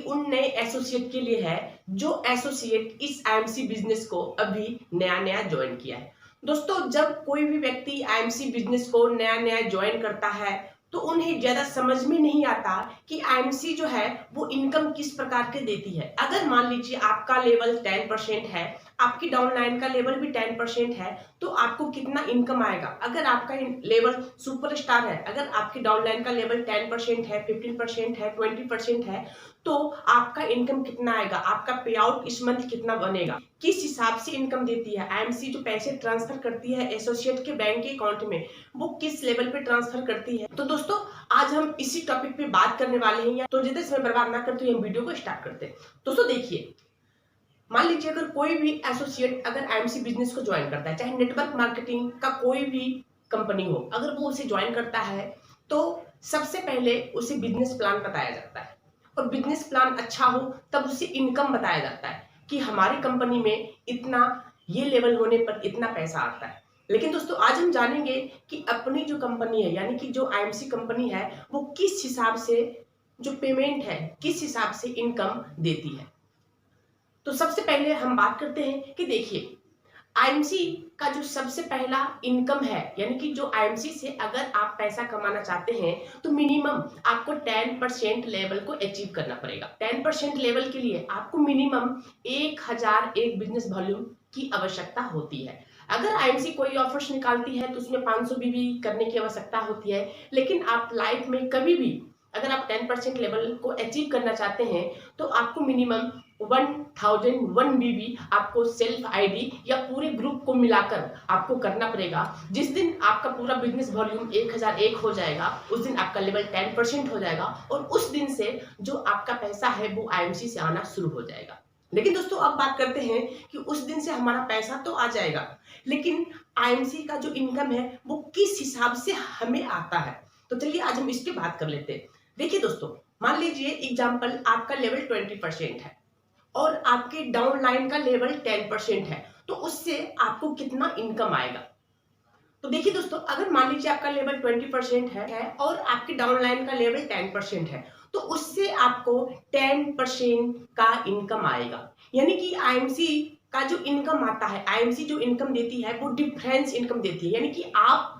उन नए एसोसिएट के लिए है जो एसोसिएट इस आईएमसी बिजनेस को अभी नया नया ज्वाइन किया है। दोस्तों, जब कोई भी व्यक्ति आईएमसी बिजनेस को नया नया ज्वाइन करता है तो उन्हें ज्यादा समझ में नहीं आता कि आईएमसी जो है वो इनकम किस प्रकार के देती है। अगर मान लीजिए आपका लेवल 10% है, आपकी डाउनलाइन का लेवल भी 10% है, तो आपको कितना इनकम आएगा। अगर आपका लेवल सुपरस्टार है, अगर आपकी डाउनलाइन का लेवल 10% है, 15% है, 20% है, तो आपका इनकम कितना आएगा, आपका पे आउट इस मंथ कितना बनेगा, किस हिसाब से इनकम देती है। आईएमसी जो पैसे ट्रांसफर करती है एसोसिएट के बैंक के अकाउंट में, वो किस लेवल पे ट्रांसफर करती है। तो दोस्तों, आज हम इसी टॉपिक पे बात करने वाले हैं। तो ज्यादा समय बर्बाद ना करते हुए हम वीडियो को स्टार्ट करते हैं। दोस्तों देखिए, मान लीजिए अगर कोई भी एसोसिएट अगर आईएमसी बिजनेस को ज्वाइन करता है, चाहे नेटवर्क मार्केटिंग का कोई भी कंपनी हो, अगर वो उसे ज्वाइन करता है तो सबसे पहले उसे बिजनेस प्लान बताया जाता है, और बिजनेस प्लान अच्छा हो तब उसे इनकम बताया जाता है कि हमारी कंपनी में इतना, ये लेवल होने पर इतना पैसा आता है। लेकिन दोस्तों, आज हम जानेंगे कि अपनी जो कंपनी है, यानी कि जो आईएमसी कंपनी है, वो किस हिसाब से जो पेमेंट है, किस हिसाब से इनकम देती है। तो सबसे पहले हम बात करते हैं कि देखिए, आईएमसी का जो सबसे पहला इनकम है, यानी कि जो आईएमसी से अगर आप पैसा कमाना चाहते हैं तो मिनिमम आपको 10% लेवल को अचीव करना पड़ेगा। 10% लेवल के लिए आपको मिनिमम 1000 एक बिजनेस वॉल्यूम की आवश्यकता होती है। अगर आईएमसी कोई ऑफर्स निकालती है तो उसमें 500 बीबी करने की आवश्यकता होती है, लेकिन आप लाइफ में कभी भी अगर आप 10% लेवल को अचीव करना चाहते हैं तो आपको मिनिमम 1001 बीबी आपको सेल्फ आईडी या पूरे ग्रुप को मिलाकर आपको करना पड़ेगा। जिस दिन आपका पूरा बिजनेस वॉल्यूम 1001 हो जाएगा, उस दिन आपका लेवल 10% हो जाएगा, और उस दिन से जो आपका पैसा है वो आईएमसी से आना शुरू हो जाएगा। लेकिन दोस्तों, अब बात करते हैं कि उस दिन से हमारा पैसा तो आ जाएगा, लेकिन आईएमसी का जो इनकम है वो किस हिसाब से हमें आता है। तो चलिए आज हम इस पे बात कर लेते हैं। देखिए दोस्तों, मान लीजिए एग्जाम्पल, आपका लेवल 20% है और आपके डाउन लाइन का लेवल 10% है, तो उससे आपको कितना इनकम आएगा। तो देखिए दोस्तों, अगर मान लीजिए आपका लेवल 20% है और आपकी डाउन लाइन का लेवल 10% है, तो उससे आपको 10% का इनकम आएगा। यानी कि आईएमसी का जो इनकम आता है, आईएमसी जो इनकम देती है वो डिफरेंस इनकम देती है, यानी कि आप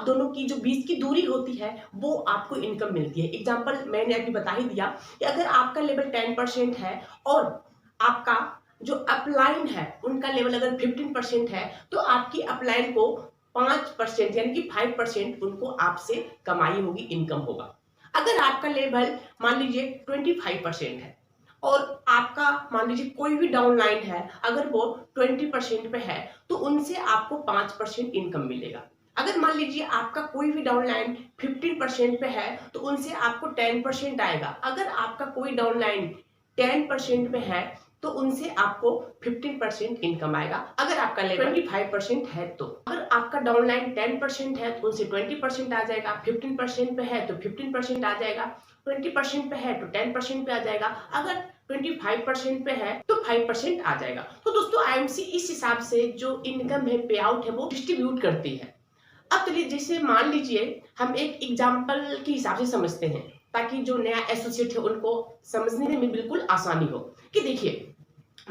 दोनों की जो बीच की दूरी होती है वो आपको इनकम मिलती है। एग्जांपल मैंने अभी बता ही दिया कि अगर आपका लेवल 10% है और आपका जो अपलाइन है उनका लेवल अगर 15% है, तो आपकी अपलाइन को 5% यानी कि 5% उनको आपसे कमाई होगी, इनकम होगा। अगर आपका लेवल मान लीजिए 25% है और आपका मान लीजिए कोई भी डाउन लाइन है, अगर वो 20% पे है, तो उनसे आपको 5% इनकम मिलेगा। अगर मान लीजिए आपका कोई भी डाउन लाइन 15% पे है, तो उनसे आपको 10% आएगा। अगर आपका कोई डाउन लाइन 10% पे है, तो उनसे आपको 15% इनकम आएगा। अगर आपका लेवल 25% है, तो अगर आपका डाउन लाइन 10% है तो उनसे 20% आ जाएगा, 15% पे है तो 15% आ जाएगा, 20% पे है तो 10% पे आ जाएगा, अगर 25% पे है तो 5% आ जाएगा। तो दोस्तों, आईएमसी इस हिसाब से जो इनकम है, पे आउट है, वो डिस्ट्रीब्यूट करती है। अब चलिए, जैसे मान लीजिए हम एक एग्जाम्पल के हिसाब से समझते हैं, ताकि जो नया एसोसिएट है उनको समझने में बिल्कुल आसानी हो। कि देखिए,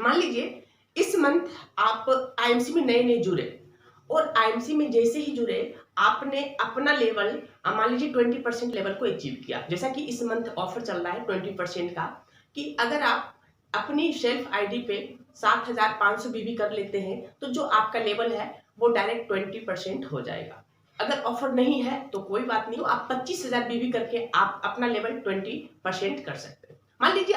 मान लीजिए इस मंथ आप आईएमसी में नए नए जुड़े, और आईएमसी में जैसे ही जुड़े आपने अपना लेवल मान लीजिए 20% लेवल को अचीव किया। जैसा कि इस मंथ ऑफर चल रहा है 20% का, कि अगर आप अपनी सेल्फ आईडी पे 7500 बीबी कर लेते हैं तो जो आपका लेवल है वो डायरेक्ट 20% हो जाएगा। अगर ऑफर नहीं है तो कोई बात नहीं, तो आप 25,000 बीबी करके आप अपना लेवल 20% कर सकते हैं। मान लीजिए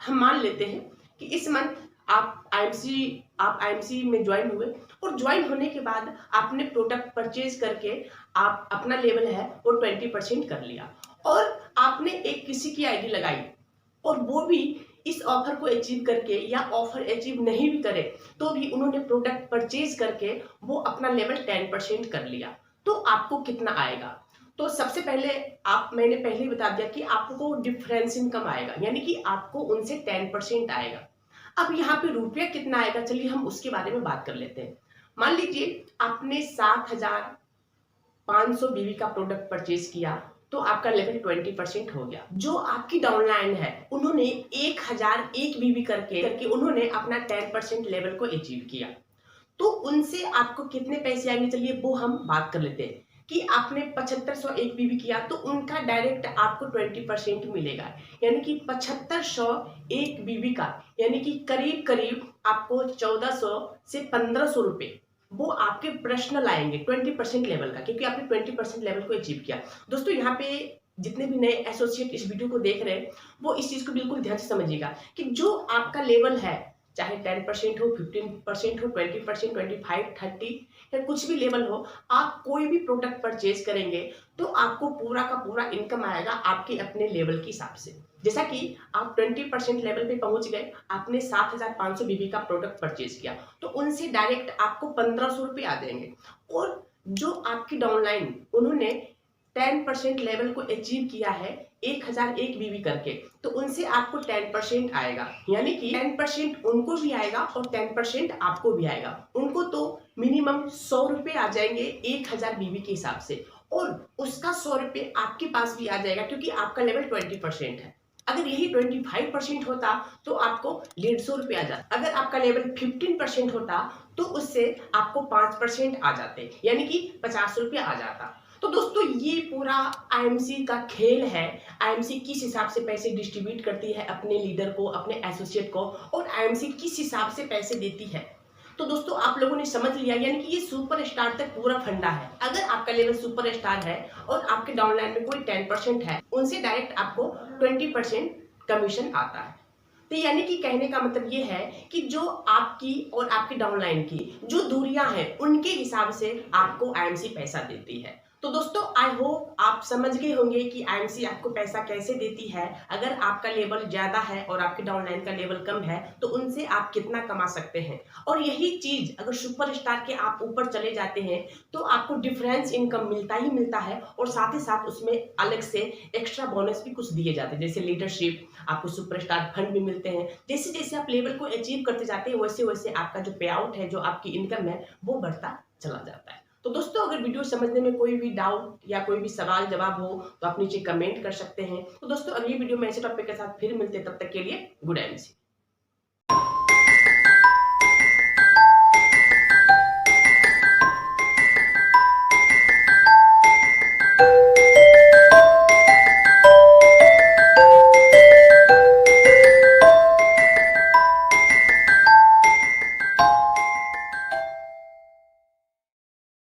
हम मान लेते हैं कि इस मंथ आप आईएमसी में ज्वाइन हुए, और ज्वाइन होने के बाद आपने प्रोडक्ट परचेज करके आप अपना लेवल है वो 20% कर लिया, और आपने एक किसी की आईडी लगाई और वो भी इस ऑफर को अचीव करके, या ऑफर अचीव नहीं भी करे तो भी उन्होंने प्रोडक्ट परचेज करके वो अपना लेवल 10% कर लिया, तो आपको कितना आएगा। तो सबसे पहले मैंने पहले ही बता दिया कि आपको डिफरेंस इनकम आएगा, यानी कि आपको उनसे 10% आएगा। अब यहाँ पे रुपया कितना आएगा, चलिए हम उसके बारे में बात कर लेते हैं। मान लीजिए आपने 7500 बीवी का प्रोडक्ट परचेज किया, तो आपका लेवल 20% हो गया। जो आपकी डाउनलाइन है उन्होंने 1001 बीबी करके उन्होंने अपना 10% लेवल को अचीव किया। तो उनसे आपको कितने पैसे आएंगे, चलिए वो हम बात कर लेते हैं। कि आपने 7501 बीबी किया तो उनका डायरेक्ट आपको 20% मिलेगा, यानी कि 7501 बीबी का, यानी कि करीब करीब आपको 1400 से 1500 रुपए वो आपके पर्सनल आएंगे 20% लेवल का, क्योंकि आपने 20% लेवल को अचीव किया। दोस्तों यहाँ पे जितने भी नए एसोसिएट इस वीडियो को देख रहे हैं वो इस चीज को बिल्कुल ध्यान से समझिएगा कि जो आपका लेवल है, चाहे 10% हो, 15% हो, 20%, 25, 30 या कुछ भी लेवल हो, आप कोई भी प्रोडक्ट परचेज करेंगे तो आपको पूरा का पूरा इनकम आएगा आपके अपने लेवल के हिसाब से। जैसा कि आप 20% लेवल पे पहुंच गए, आपने 7500 बीबी का प्रोडक्ट परचेज किया तो उनसे डायरेक्ट आपको 1500 रुपये आ जाएंगे। और जो आपकी डाउनलाइन उन्होंने 10% लेवल को अचीव किया है 1001 बीबी करके, तो उनसे आपको 10% आएगा, यानी कि 10% उनको भी आएगा और 10% आपको भी आएगा। उनको तो मिनिमम 100 रुपये आ जाएंगे 1000 बीबी के हिसाब से, और उसका 100 रुपये आपके पास भी आ जाएगा क्योंकि आपका लेवल 20% है। अगर यही 25% होता तो आपको 150 रुपये आ जाता। अगर आपका लेवल 15% होता तो उससे आपको 5% आ जाते, यानी कि 50 रुपये आ जाता। तो दोस्तों ये पूरा आईएमसी का खेल है। आईएमसी किस हिसाब से पैसे डिस्ट्रीब्यूट करती है अपने लीडर को, अपने एसोसिएट को, और आईएमसी किस हिसाब से पैसे देती है। तो दोस्तों आप लोगों ने समझ लिया, यानी कि ये सुपर स्टार तक पूरा फंडा है। अगर आपका लेवल सुपर स्टार है और आपके डाउनलाइन में कोई 10% है, उनसे डायरेक्ट आपको 20% कमीशन आता है। तो यानी कि कहने का मतलब ये है कि जो आपकी और आपकी डाउनलाइन की जो दूरियां हैं उनके हिसाब से आपको आईएमसी पैसा देती है। तो दोस्तों आई होप आप समझ गए होंगे कि आईएमसी आपको पैसा कैसे देती है। अगर आपका लेवल ज्यादा है और आपकी डाउनलाइन का लेवल कम है तो उनसे आप कितना कमा सकते हैं। और यही चीज अगर सुपरस्टार के आप ऊपर चले जाते हैं तो आपको डिफरेंस इनकम मिलता ही मिलता है, और साथ ही साथ उसमें अलग से एक्स्ट्रा बोनस भी कुछ दिए जाते हैं, जैसे लीडरशिप, आपको सुपरस्टार फंड भी मिलते हैं। जैसे जैसे आप लेवल को अचीव करते जाते हैं वैसे वैसे आपका जो पे आउट है, जो आपकी इनकम है, वो बढ़ता चला जाता है। तो दोस्तों अगर वीडियो समझने में कोई भी डाउट या कोई भी सवाल जवाब हो तो आप नीचे कमेंट कर सकते हैं। तो दोस्तों अगली वीडियो में ऐसे टॉपिक के साथ फिर मिलते हैं, तब तक के लिए गुड एमसी।